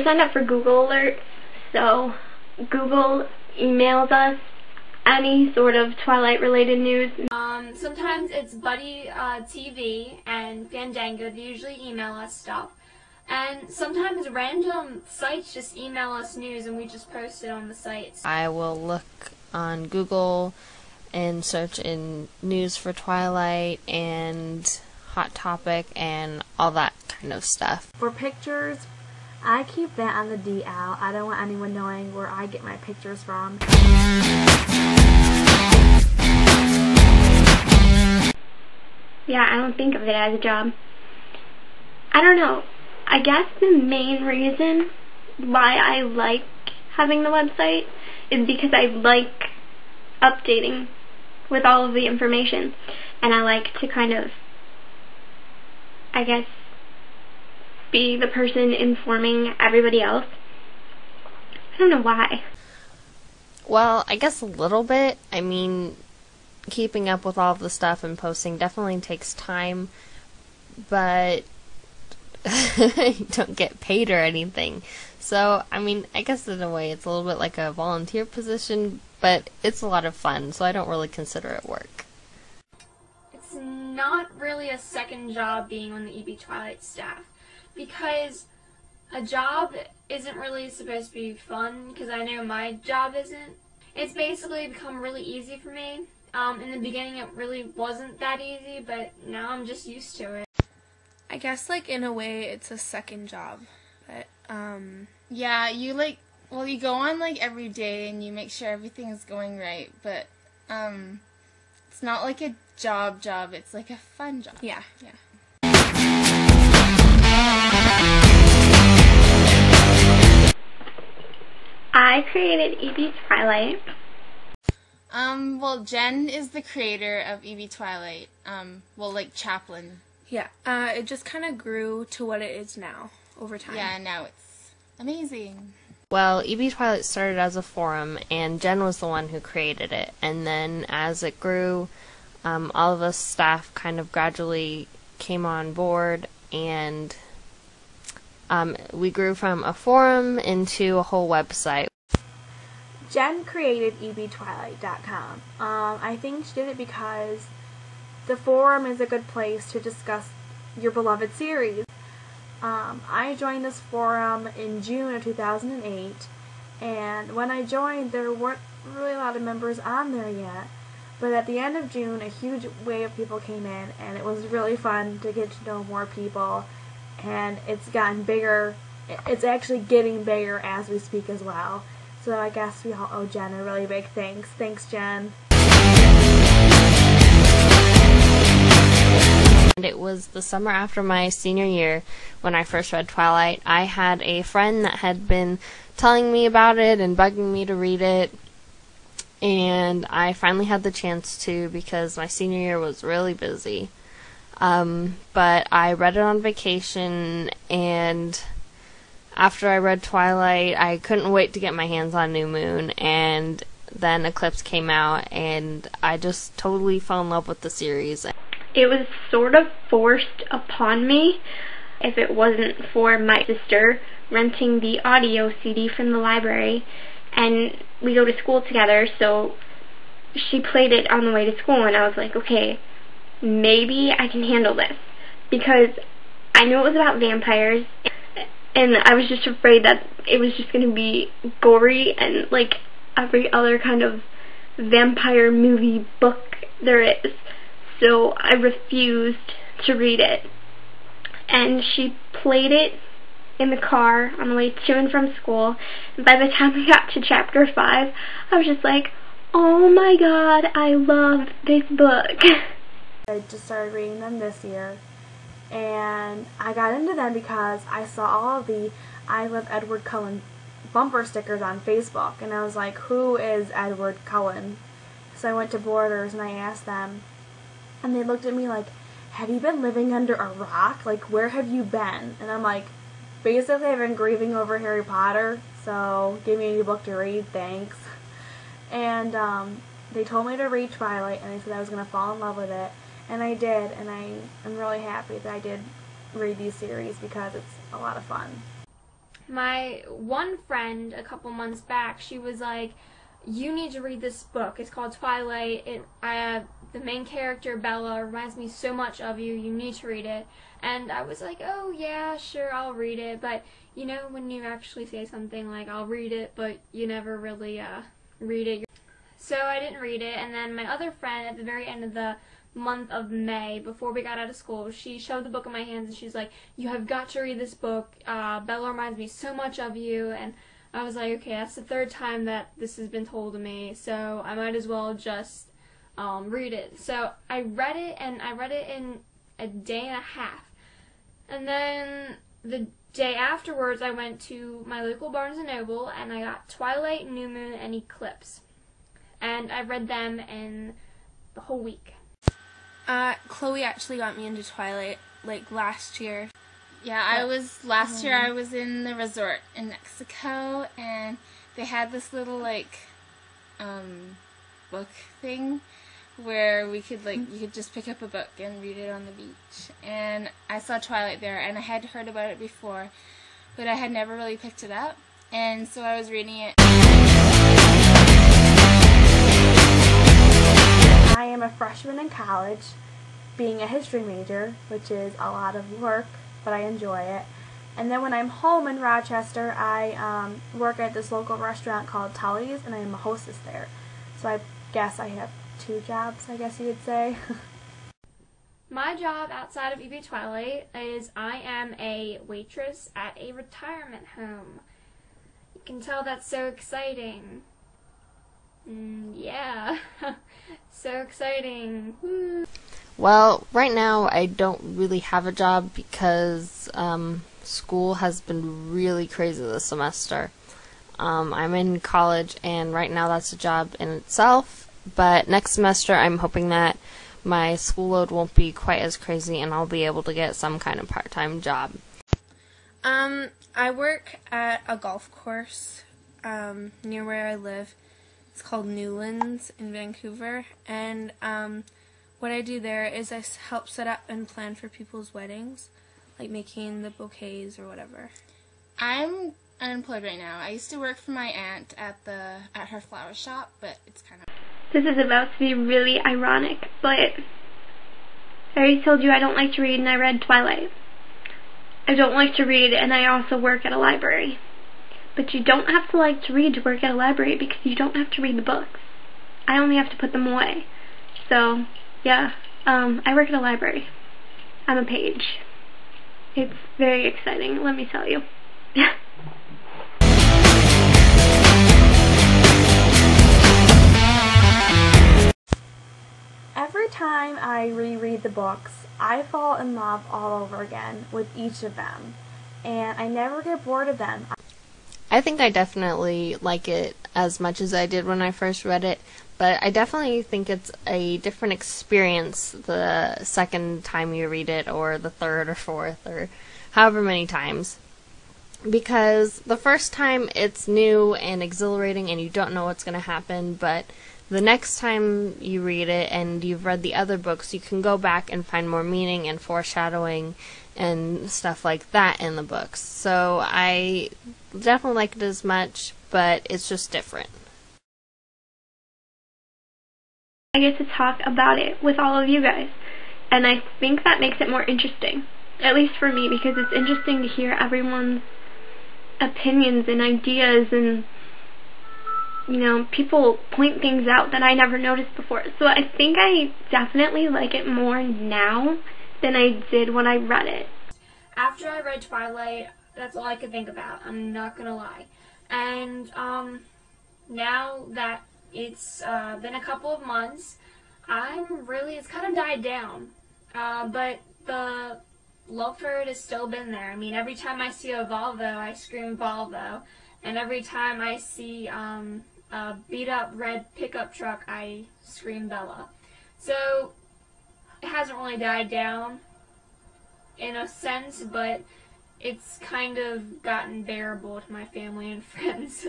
we're signed up for Google Alerts, so Google emails us any sort of Twilight-related news. Sometimes it's Buddy TV and Fandango. They usually email us stuff. And sometimes random sites just email us news and we just post it on the sites. I will look on Google and search in news for Twilight and Hot Topic and all that kind of stuff. For pictures, I keep that on the DL. I don't want anyone knowing where I get my pictures from. Yeah, I don't think of it as a job. I don't know. I guess the main reason why I like having the website is because I like updating with all of the information. And I like to kind of, I guess, be the person informing everybody else. I don't know why. Well, I guess a little bit. I mean, keeping up with all of the stuff and posting definitely takes time, but you don't get paid or anything. So, I mean, I guess in a way it's a little bit like a volunteer position, but it's a lot of fun, so I don't really consider it work. It's not really a second job being on the EB Twilight staff, because a job isn't really supposed to be fun, because I know my job isn't. It's basically become really easy for me. In the beginning it really wasn't that easy, but now I'm just used to it. I guess, like, in a way, it's a second job, but, yeah, you go on, like, every day and you make sure everything is going right, but, it's not like a job, it's like a fun job. yeah. I created EB Twilight. Well, Jen is the creator of EB Twilight, like, chaplain. Yeah, it just kind of grew to what it is now, over time. Yeah, now it's amazing. Well, EB Twilight started as a forum, and Jen was the one who created it. And then as it grew, all of us staff kind of gradually came on board, and we grew from a forum into a whole website. Jen created ebtwilight.com. I think she did it because the forum is a good place to discuss your beloved series. I joined this forum in June of 2008, and when I joined there weren't really a lot of members on there yet, but at the end of June a huge wave of people came in, and it was really fun to get to know more people, and it's gotten bigger. It's actually getting bigger as we speak as well. So I guess we all owe Jen a really big thanks. Thanks, Jen. And it was the summer after my senior year when I first read Twilight. I had a friend that had been telling me about it and bugging me to read it, and I finally had the chance to because my senior year was really busy. But I read it on vacation, and after I read Twilight, I couldn't wait to get my hands on New Moon, and then Eclipse came out, and I just totally fell in love with the series. It was sort of forced upon me. If it wasn't for my sister renting the audio CD from the library, and we go to school together, so she played it on the way to school, and I was like, okay, maybe I can handle this, because I knew it was about vampires, and I was just afraid that it was just going to be gory and like every other kind of vampire movie book there is. So I refused to read it. And she played it in the car on the way to and from school. And by the time we got to chapter 5, I was just like, oh my god, I love this book. I just started reading them this year. And I got into them because I saw all of the I Love Edward Cullen bumper stickers on Facebook. And I was like, who is Edward Cullen? So I went to Borders and I asked them. And they looked at me like, have you been living under a rock? Like, where have you been? And I'm like, basically I've been grieving over Harry Potter, so give me a new book to read, thanks. And they told me to read Twilight, and they said I was going to fall in love with it. And I did, and I'm really happy that I did read these series because it's a lot of fun. my one friend a couple months back, she was like, you need to read this book. It's called Twilight. The main character, Bella, reminds me so much of you. You need to read it. And I was like, oh yeah, sure, I'll read it. But you know, when you actually say something like, I'll read it, but you never really read it. So I didn't read it. And then my other friend, at the very end of the month of May, before we got out of school, she shoved the book in my hands and she's like, you have got to read this book. Bella reminds me so much of you. And I was like, okay, that's the third time that this has been told to me, so I might as well just read it. So I read it, and I read it in a day and a half. And then the day afterwards, I went to my local Barnes & Noble, and I got Twilight, New Moon, and Eclipse. And I read them in the whole week. Chloe actually got me into Twilight, like, last year. Yeah, last year I was in the resort in Mexico, and they had this little, like, book thing where we could, like, you could just pick up a book and read it on the beach. And I saw Twilight there, and I had heard about it before, but I had never really picked it up, and so I was reading it. I am a freshman in college, being a history major, which is a lot of work, but I enjoy it. And then when I'm home in Rochester, I work at this local restaurant called Tully's, and I am a hostess there. So I guess I have 2 jobs, I guess you could say. My job outside of EB Twilight is I am a waitress at a retirement home. You can tell that's so exciting. Yeah, so exciting. Woo. Well, right now I don't really have a job because school has been really crazy this semester. I'm in college, and right now that's a job in itself, but next semester I'm hoping that my school load won't be quite as crazy and I'll be able to get some kind of part-time job. I work at a golf course near where I live. It's called Newlands in Vancouver, and what I do there is I help set up and plan for people's weddings, like making the bouquets or whatever. I'm unemployed right now. I used to work for my aunt at her flower shop, but it's kind of... This is about to be really ironic, but I already told you I don't like to read, and I read Twilight. I don't like to read, and I also work at a library. But you don't have to like to read to work at a library because you don't have to read the books. I only have to put them away. So, yeah, I work at a library. I'm a page. It's very exciting, let me tell you. Every time I reread the books, I fall in love all over again with each of them. And I never get bored of them. I think I definitely like it as much as I did when I first read it, but I definitely think it's a different experience the second time you read it, or the third or fourth, or however many times. Because the first time it's new and exhilarating and you don't know what's going to happen, but the next time you read it and you've read the other books, you can go back and find more meaning and foreshadowing and stuff like that in the books. So I definitely like it as much, but it's just different. I get to talk about it with all of you guys, and I think that makes it more interesting, at least for me, because it's interesting to hear everyone's opinions and ideas, and you know, people point things out that I never noticed before. So I think I definitely like it more now than I did when I read it. After I read Twilight, that's all I could think about. I'm not gonna lie. And now that it's been a couple of months, it's kind of died down. But the love for it has still been there. I mean, every time I see a Volvo, I scream Volvo. And every time I see a beat-up red pickup truck, I scream Bella. So it hasn't really died down in a sense, but it's kind of gotten bearable to my family and friends.